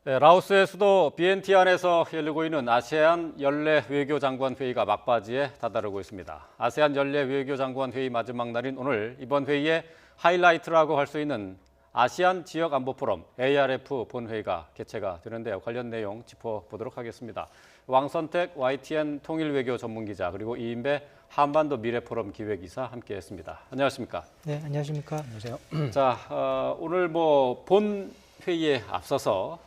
네, 라오스의 수도 비엔티안에서 열리고 있는 아세안 연례 외교장관 회의가 막바지에 다다르고 있습니다. 아세안 연례 외교장관 회의 마지막 날인 오늘 이번 회의의 하이라이트라고 할 수 있는 아시안 지역 안보 포럼 ARF 본회의가 개최가 되는데요. 관련 내용 짚어보도록 하겠습니다. 왕선택 YTN 통일외교 전문기자 그리고 이인배 한반도 미래포럼 기획이사 함께했습니다. 안녕하십니까? 네, 안녕하십니까? 안녕하세요. 자, 오늘 본 회의에 앞서서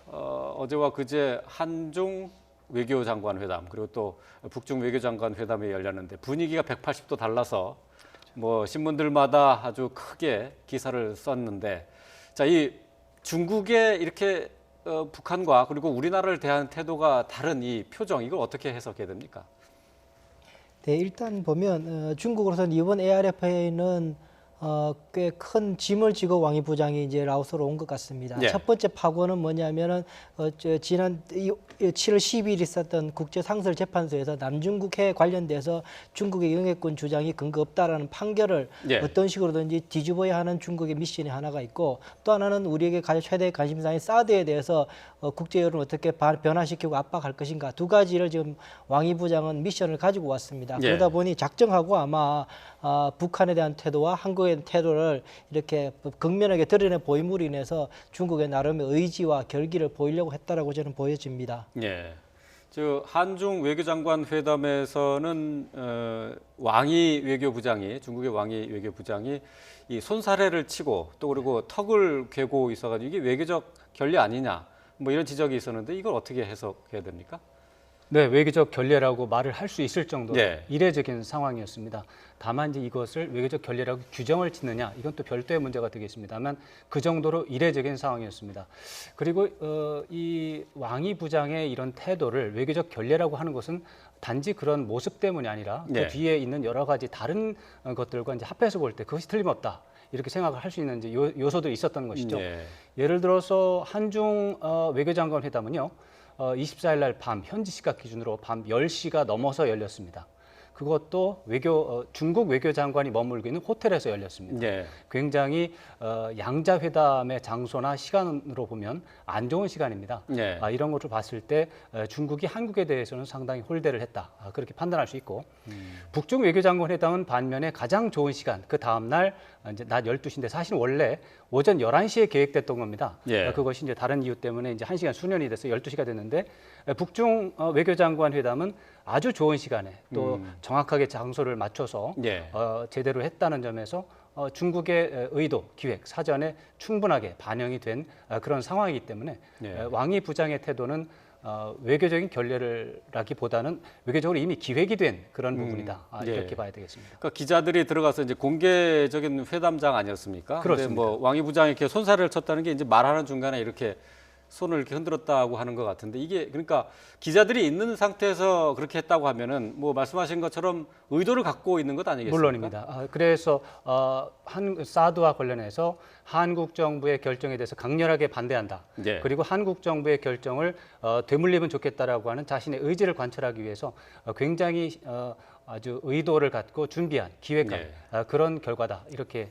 어제와 그제 한중 외교장관 회담 그리고 또 북중 외교장관 회담이 열렸는데 분위기가 180도 달라서 신문들마다 아주 크게 기사를 썼는데 자, 이 중국의 이렇게 북한과 그리고 우리나라를 대한 태도가 다른 이 표정 이걸 어떻게 해석해야 됩니까? 네, 일단 보면 중국으로서는 이번 ARF에는 꽤 큰 짐을 지고 왕이 부장이 이제 라오스로 온 것 같습니다. 예. 첫 번째 파고는 뭐냐면은 지난 7월 12일 있었던 국제상설재판소에서 남중국해 관련돼서 중국의 영해권 주장이 근거 없다라는 판결을 예. 어떤 식으로든지 뒤집어야 하는 중국의 미션이 하나가 있고 또 하나는 우리에게 가장 최대의 관심사인 사드에 대해서 국제 여론을 어떻게 변화시키고 압박할 것인가 두 가지를 지금 왕이 부장은 미션을 가지고 왔습니다. 예. 그러다 보니 작정하고 아마 북한에 대한 태도와 한국에 대한 태도를 이렇게 극면하게 드러내 보임으로 인해서 중국의 나름의 의지와 결기를 보이려고 했다라고 저는 보여집니다. 예. 한중 외교장관 회담에서는 왕이 외교부장이 중국의 왕이 외교부장이 이 손사래를 치고 또 그리고 턱을 괴고 있어가지고 이게 외교적 결례 아니냐 이런 지적이 있었는데 이걸 어떻게 해석해야 됩니까? 네, 외교적 결례라고 말을 할 수 있을 정도로 네. 이례적인 상황이었습니다. 다만 이제 이것을 외교적 결례라고 규정을 짓느냐 이건 또 별도의 문제가 되겠습니다만 그 정도로 이례적인 상황이었습니다. 그리고 이 왕이 부장의 이런 태도를 외교적 결례라고 하는 것은 단지 그런 모습 때문이 아니라 그 네. 뒤에 있는 여러 가지 다른 것들과 이제 합해서 볼 때 그것이 틀림없다. 이렇게 생각을 할 수 있는 이제 요소도 있었던 것이죠. 네. 예를 들어서 한중 외교장관 회담은요. 24일 날 밤 현지 시각 기준으로 밤 10시가 넘어서 열렸습니다. 그것도 중국 외교장관이 머물고 있는 호텔에서 열렸습니다. 네. 굉장히 양자 회담의 장소나 시간으로 보면 안 좋은 시간입니다. 네. 이런 것을 봤을 때 중국이 한국에 대해서는 상당히 홀대를 했다. 그렇게 판단할 수 있고 북중 외교장관 회담은 반면에 가장 좋은 시간 그 다음 날 이제 낮 12시인데 사실은 원래 오전 11시에 계획됐던 겁니다. 예. 그것이 이제 다른 이유 때문에 이제 1시간 수년이 돼서 12시가 됐는데 북중 외교장관 회담은 아주 좋은 시간에 또 정확하게 장소를 맞춰서 예. 제대로 했다는 점에서 중국의 의도, 기획, 사전에 충분하게 반영이 된 그런 상황이기 때문에 예. 왕이 부장의 태도는 외교적인 결례라기보다는 외교적으로 이미 기획이 된 그런 부분이다. 예. 이렇게 봐야 되겠습니다. 그러니까 기자들이 들어가서 이제 공개적인 회담장 아니었습니까? 그렇습니다. 근데 왕이 부장이 이렇게 손사래를 쳤다는 게 이제 말하는 중간에 이렇게 손을 이렇게 흔들었다고 하는 것 같은데 이게 그러니까 기자들이 있는 상태에서 그렇게 했다고 하면은 말씀하신 것처럼 의도를 갖고 있는 것 아니겠습니까? 물론입니다. 그래서 사드와 관련해서 한국 정부의 결정에 대해서 강렬하게 반대한다. 예. 그리고 한국 정부의 결정을 되물리면 좋겠다라고 하는 자신의 의지를 관철하기 위해서 굉장히 아주 의도를 갖고 준비한 기획한 예. 그런 결과다. 이렇게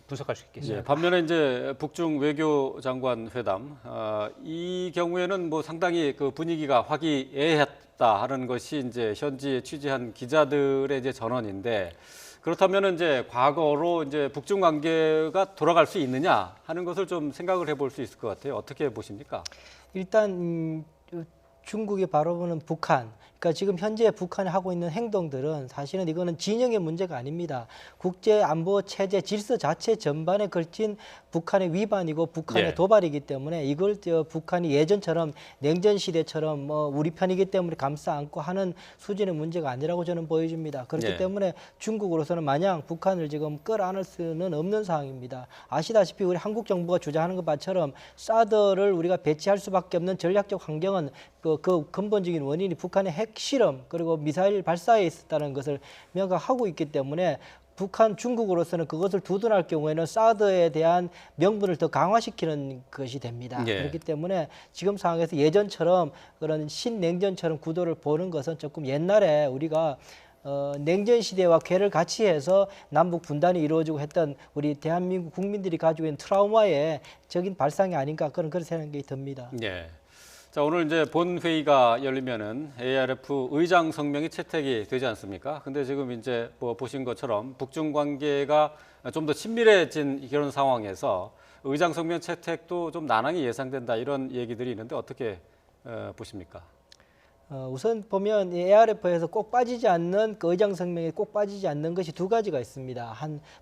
분석할 수 있겠습니다. 예, 반면에 이제 북중 외교장관 회담 이 경우에는 상당히 그 분위기가 화기애애했다 하는 것이 이제 현지에 취재한 기자들의 이제 전언인데 그렇다면 이제 과거로 이제 북중 관계가 돌아갈 수 있느냐 하는 것을 좀 생각을 해볼 수 있을 것 같아요. 어떻게 보십니까? 일단 중국이 바라보는 북한, 그러니까 지금 현재 북한이 하고 있는 행동들은 사실은 이거는 진영의 문제가 아닙니다. 국제 안보 체제 질서 자체 전반에 걸친 북한의 위반이고 북한의 예. 도발이기 때문에 이걸 북한이 예전처럼 냉전 시대처럼 우리 편이기 때문에 감싸 안고 하는 수준의 문제가 아니라고 저는 보여집니다. 그렇기 예. 때문에 중국으로서는 마냥 북한을 지금 끌어안을 수는 없는 상황입니다. 아시다시피 우리 한국 정부가 주장하는 것처럼 사드를 우리가 배치할 수밖에 없는 전략적 환경은 그 근본적인 원인이 북한의 핵실험 그리고 미사일 발사에 있었다는 것을 명확하고 있기 때문에 중국으로서는 그것을 두둔할 경우에는 사드에 대한 명분을 더 강화시키는 것이 됩니다. 예. 그렇기 때문에 지금 상황에서 예전처럼 그런 신냉전처럼 구도를 보는 것은 조금 옛날에 우리가 냉전 시대와 궤를 같이 해서 남북 분단이 이루어지고 했던 우리 대한민국 국민들이 가지고 있는 트라우마의 적인 발상이 아닌가 그런 생각이 듭니다. 예. 자, 오늘 이제 본 회의가 열리면은 ARF 의장 성명이 채택이 되지 않습니까? 근데 지금 이제 뭐 보신 것처럼 북중 관계가 좀 더 친밀해진 이런 상황에서 의장 성명 채택도 좀 난항이 예상된다 이런 얘기들이 있는데 어떻게 보십니까? 우선 보면 이 ARF에서 꼭 빠지지 않는 그 의장 성명에 꼭 빠지지 않는 것이 두 가지가 있습니다.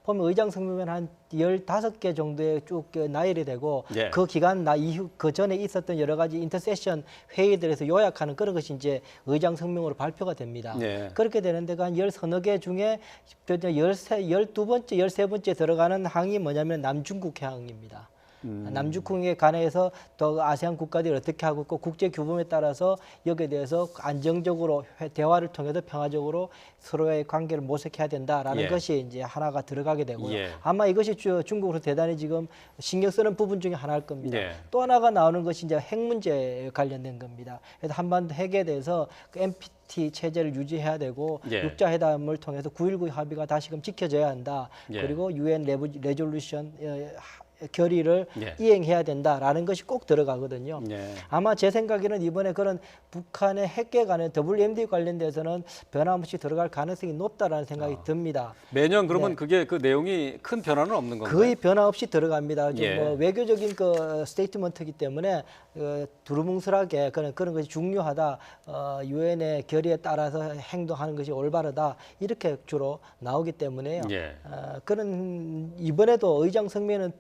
보면 의장 성명은 한 15개 정도에 쭉 나열이 되고 예. 그 기간 이후 그 전에 있었던 여러 가지 인터세션 회의들에서 요약하는 그런 것이 이제 의장 성명으로 발표가 됩니다. 예. 그렇게 되는데 한 10서너 개 중에 12번째, 13번째 들어가는 항이 뭐냐면 남중국 항입니다. 남중국에 관해서 또 아세안 국가들이 어떻게 하고 있고 국제 규범에 따라서 여기에 대해서 안정적으로 대화를 통해서 평화적으로 서로의 관계를 모색해야 된다라는 예. 것이 이제 하나가 들어가게 되고요. 예. 아마 이것이 중국으로 대단히 지금 신경 쓰는 부분 중에 하나일 겁니다. 예. 또 하나가 나오는 것이 이제 핵 문제에 관련된 겁니다. 그래서 한반도 핵에 대해서 그 NPT 체제를 유지해야 되고 예. 육자회담을 통해서 9.19 합의가 다시금 지켜져야 한다. 예. 그리고 UN 레졸루션 결의를 예. 이행해야 된다라는 것이 꼭 들어가거든요. 예. 아마 제 생각에는 이번에 그런 북한의 핵에 관한 WMD 관련돼서는 변함없이 들어갈 가능성이 높다라는 생각이 듭니다. 매년 그러면 네. 그게 그 내용이 큰 변화는 없는 건가요? 거의 변함없이 들어갑니다. 좀 예. 뭐 외교적인 그 스테이트먼트이기 때문에 두루뭉술하게 그런 것이 중요하다. 유엔의 결의에 따라서 행동하는 것이 올바르다. 이렇게 주로 나오기 때문에요. 예. 그런 이번에도 의장 성명은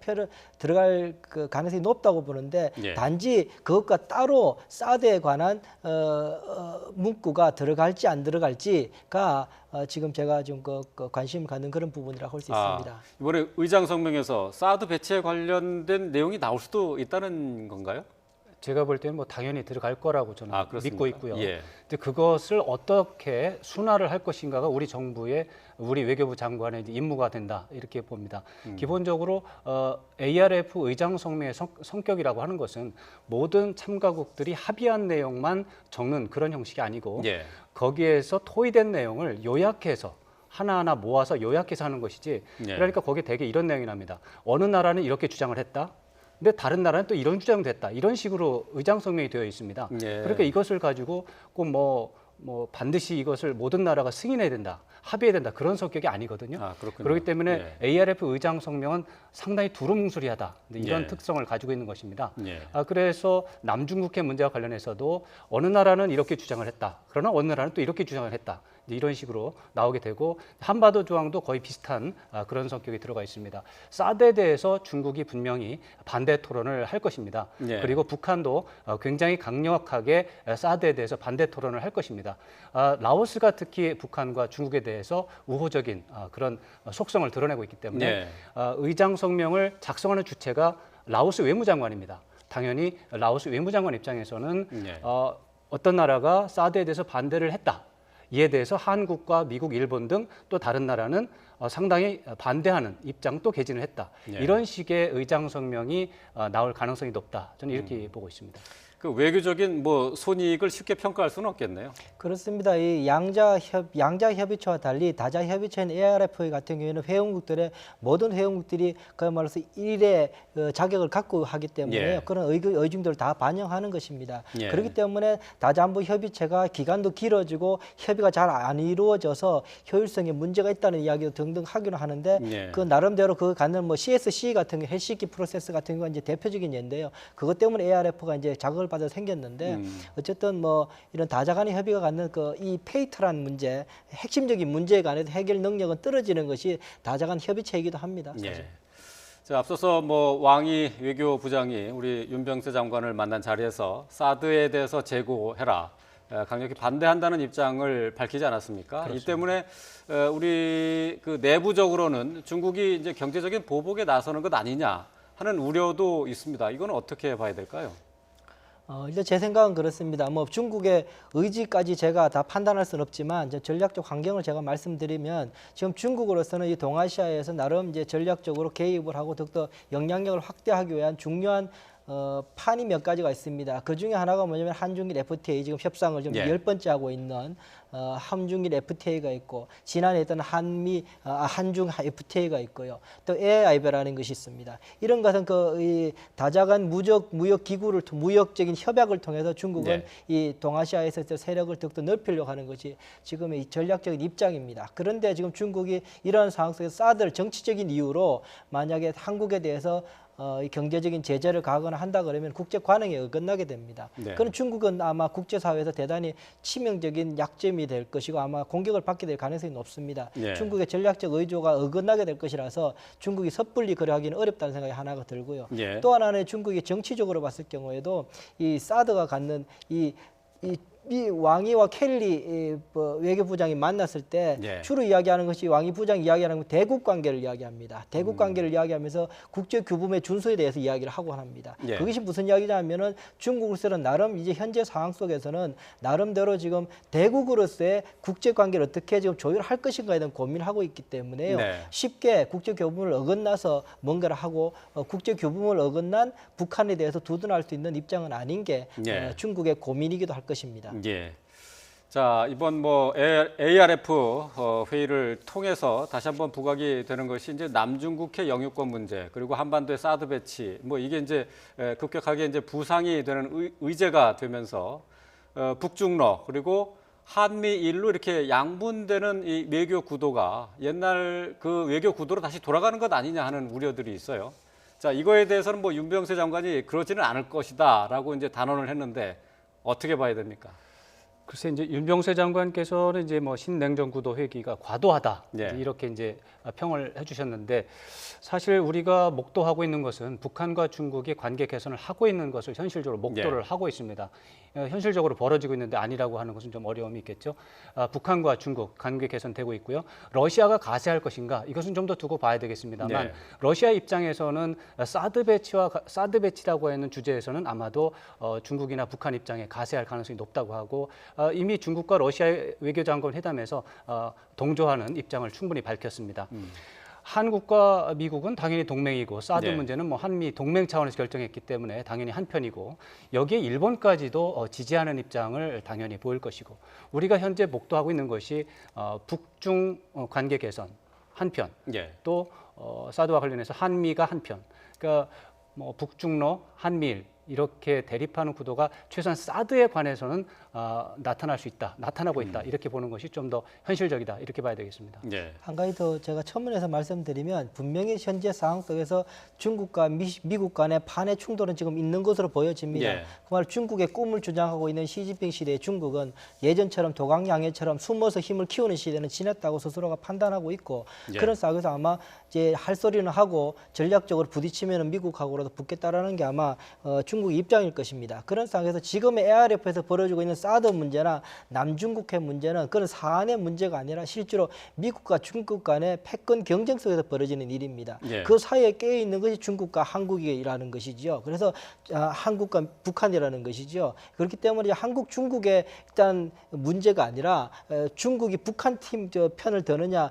들어갈 그 가능성이 높다고 보는데 예. 단지 그것과 따로 사드에 관한 문구가 들어갈지 안 들어갈지가 지금 제가 좀 관심 갖는 그런 부분이라고 할 수 있습니다. 이번에 의장 성명에서 사드 배치에 관련된 내용이 나올 수도 있다는 건가요? 제가 볼 때는 뭐 당연히 들어갈 거라고 저는 그렇습니까? 믿고 있고요. 예. 근데 그것을 어떻게 순화를 할 것인가가 우리 외교부 장관의 이제 임무가 된다 이렇게 봅니다. 기본적으로 ARF 의장 성명의 성격이라고 하는 것은 모든 참가국들이 합의한 내용만 적는 그런 형식이 아니고 예. 거기에서 토의된 내용을 요약해서 하나하나 모아서 요약해서 하는 것이지. 예. 그러니까 거기에 대개 이런 내용이 납니다. 어느 나라는 이렇게 주장을 했다. 근데 다른 나라는 또 이런 주장도 했다. 이런 식으로 의장 성명이 되어 있습니다. 예. 그러니까 이것을 가지고 꼭 뭐 반드시 이것을 모든 나라가 승인해야 된다, 합의해야 된다 그런 성격이 아니거든요. 그렇군요. 그렇기 때문에 예. ARF 의장 성명은 상당히 두루뭉술하다 이런 예. 특성을 가지고 있는 것입니다. 예. 그래서 남중국해 문제와 관련해서도 어느 나라는 이렇게 주장을 했다. 그러나 어느 나라는 또 이렇게 주장을 했다. 이런 식으로 나오게 되고 한반도 조항도 거의 비슷한 그런 성격이 들어가 있습니다. 사드에 대해서 중국이 분명히 반대 토론을 할 것입니다. 예. 그리고 북한도 굉장히 강력하게 사드에 대해서 반대 토론을 할 것입니다. 라오스가 특히 북한과 중국에 대해서 우호적인 그런 속성을 드러내고 있기 때문에 예. 의장 성명을 작성하는 주체가 라오스 외무장관입니다. 당연히 라오스 외무장관 입장에서는 예. 어떤 나라가 사드에 대해서 반대를 했다. 이에 대해서 한국과 미국, 일본 등 또 다른 나라는 상당히 반대하는 입장도 개진을 했다. 예. 이런 식의 의장 성명이 나올 가능성이 높다. 저는 이렇게 보고 있습니다. 그 외교적인 뭐 손익을 쉽게 평가할 수는 없겠네요. 그렇습니다. 이 양자 협의체와 달리 다자 협의체인 ARF 같은 경우에는 회원국들의 모든 회원국들이 그야말로서 일의 자격을 갖고 하기 때문에 예. 그런 의중들을 다 반영하는 것입니다. 예. 그렇기 때문에 다자안보 협의체가 기간도 길어지고 협의가 잘 안 이루어져서 효율성에 문제가 있다는 이야기도 등등 하기는 하는데 예. 그 나름대로 그 갖는 뭐 CSC 같은 게 헬싱키 프로세스 같은 경우가 이제 대표적인 예인데요. 그것 때문에 ARF가 이제 자극을 받아 생겼는데 어쨌든 뭐 이런 다자 간의 협의가 갖는 그 이 페이트란 문제, 핵심적인 문제에 관해서 해결 능력은 떨어지는 것이 다자 간 협의체이기도 합니다. 사실. 예. 자, 앞서서 뭐 왕이 외교부장이 우리 윤병세 장관을 만난 자리에서 사드에 대해서 재고해라. 강력히 반대한다는 입장을 밝히지 않았습니까? 그렇습니다. 이 때문에 우리 그 내부적으로는 중국이 이제 경제적인 보복에 나서는 것 아니냐 하는 우려도 있습니다. 이건 어떻게 봐야 될까요? 일단 제 생각은 그렇습니다. 뭐 중국의 의지까지 제가 다 판단할 수는 없지만 이제 전략적 환경을 제가 말씀드리면 지금 중국으로서는 이 동아시아에서 나름 이제 전략적으로 개입을 하고 더욱더 영향력을 확대하기 위한 중요한 판이 몇 가지가 있습니다. 그 중에 하나가 뭐냐면 한중일 FTA 지금 협상을 지금 예. 10번째 하고 있는 한중일 FTA가 있고 지난해 했던 한중 FTA가 있고요. 또 AIB라는 것이 있습니다. 이런 것은 이 다자간 무역 기구를 무역적인 협약을 통해서 중국은 이 동아시아에서 세력을 더욱더 넓히려고 하는 것이 지금의 이 전략적인 입장입니다. 그런데 지금 중국이 이러한 상황 속에서 사드 정치적인 이유로 만약에 한국에 대해서 이 경제적인 제재를 가거나 한다 그러면 국제 관행에 어긋나게 됩니다. 네. 그런 중국은 아마 국제사회에서 대단히 치명적인 약점이 될 것이고 아마 공격을 받게 될 가능성이 높습니다. 네. 중국의 전략적 의조가 어긋나게 될 것이라서 중국이 섣불리 그러하기는 어렵다는 생각이 하나가 들고요. 예. 또 하나는 중국이 정치적으로 봤을 경우에도 이 사드가 갖는 이 왕이와 켈리 외교부장이 만났을 때 예. 주로 이야기하는 것이 왕이 부장이 이야기하는 건 대국 관계를 이야기합니다. 대국 관계를 이야기하면서 국제 규범의 준수에 대해서 이야기를 하고 합니다. 예. 그것이 무슨 이야기냐면은 중국으로서는 나름 이제 현재 상황 속에서는 나름대로 지금 대국으로서의 국제 관계를 어떻게 지금 조율할 것인가에 대한 고민을 하고 있기 때문에요. 네. 쉽게 국제 규범을 어긋나서 뭔가를 하고 국제 규범을 어긋난 북한에 대해서 두둔할 수 있는 입장은 아닌 게 예. 중국의 고민이기도 할 것입니다. 예. 자, 이번 ARF 회의를 통해서 다시 한번 부각이 되는 것이 이제 남중국해 영유권 문제 그리고 한반도의 사드 배치 이게 이제 급격하게 이제 부상이 되는 의제가 되면서 북중러 그리고 한미일로 이렇게 양분되는 이 외교 구도가 옛날 그 외교 구도로 다시 돌아가는 것 아니냐 하는 우려들이 있어요. 자, 이거에 대해서는 윤병세 장관이 그러지는 않을 것이다라고 이제 단언을 했는데 어떻게 봐야 됩니까? 글쎄 이제 윤병세 장관께서는 이제 신냉전 구도 회귀가 과도하다 예. 이렇게 이제 평을 해주셨는데 사실 우리가 목도하고 있는 것은 북한과 중국이 관계 개선을 하고 있는 것을 현실적으로 목도를 하고 있습니다. 현실적으로 벌어지고 있는데 아니라고 하는 것은 좀 어려움이 있겠죠. 북한과 중국 관계 개선되고 있고요. 러시아가 가세할 것인가 이것은 좀 더 두고 봐야 되겠습니다만 네. 러시아 입장에서는 사드 배치라고 하는 주제에서는 아마도 중국이나 북한 입장에 가세할 가능성이 높다고 하고 이미 중국과 러시아의 외교장관 회담에서 동조하는 입장을 충분히 밝혔습니다. 한국과 미국은 당연히 동맹이고 사드 네. 문제는 한미 동맹 차원에서 결정했기 때문에 당연히 한편이고 여기에 일본까지도 지지하는 입장을 당연히 보일 것이고 우리가 현재 목도하고 있는 것이 북중 관계 개선 한편 예. 또 사드와 관련해서 한미가 한편 그러니까 북중러 한미일 이렇게 대립하는 구도가 최소한 사드에 관해서는 나타나고 있다 이렇게 보는 것이 좀 더 현실적이다 이렇게 봐야 되겠습니다. 예. 한 가지 더 제가 첨언해서 말씀드리면 분명히 현재 상황 속에서 중국과 미국 간의 판의 충돌은 지금 있는 것으로 보여집니다. 예. 그 말 중국의 꿈을 주장하고 있는 시진핑 시대의 중국은 예전처럼 도강양해처럼 숨어서 힘을 키우는 시대는 지났다고 스스로가 판단하고 있고 예. 그런 싸움에서 아마 이제 할 소리는 하고 전략적으로 부딪히면 미국하고라도 붙겠다라는 게 아마 중국의 입장일 것입니다. 그런 상황에서 지금의 ARF에서 벌어지고 있는 사드 문제나 남중국해 문제는 그런 사안의 문제가 아니라 실제로 미국과 중국 간의 패권 경쟁 속에서 벌어지는 일입니다. 예. 그 사이에 깨어 있는 것이 중국과 한국이라는 것이죠. 그래서 한국과 북한이라는 것이죠. 그렇기 때문에 한국 중국의 일단 문제가 아니라 중국이 북한 팀 편을 드느냐,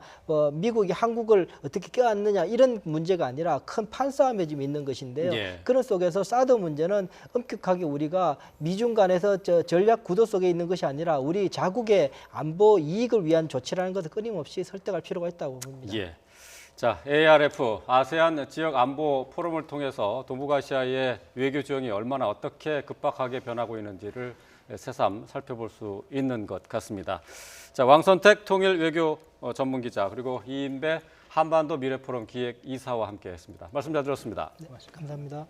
미국이 한국을 어떻게 껴안느냐 이런 문제가 아니라 큰 판싸움에 지금 있는 것인데요. 예. 그런 속에서 사드 문제는 엄격하게 우리가 미중 간에서 전략 구도 속에 있는 것이 아니라 우리 자국의 안보 이익을 위한 조치라는 것을 끊임없이 설득할 필요가 있다고 봅니다. 예. 자, ARF 아세안 지역 안보 포럼을 통해서 동북아시아의 외교 지형이 얼마나 어떻게 급박하게 변하고 있는지를 새삼 살펴볼 수 있는 것 같습니다. 자, 왕선택 통일 외교 전문 기자 그리고 이인배 한반도 미래 포럼 기획 이사와 함께했습니다. 말씀 잘 들었습니다. 네, 감사합니다.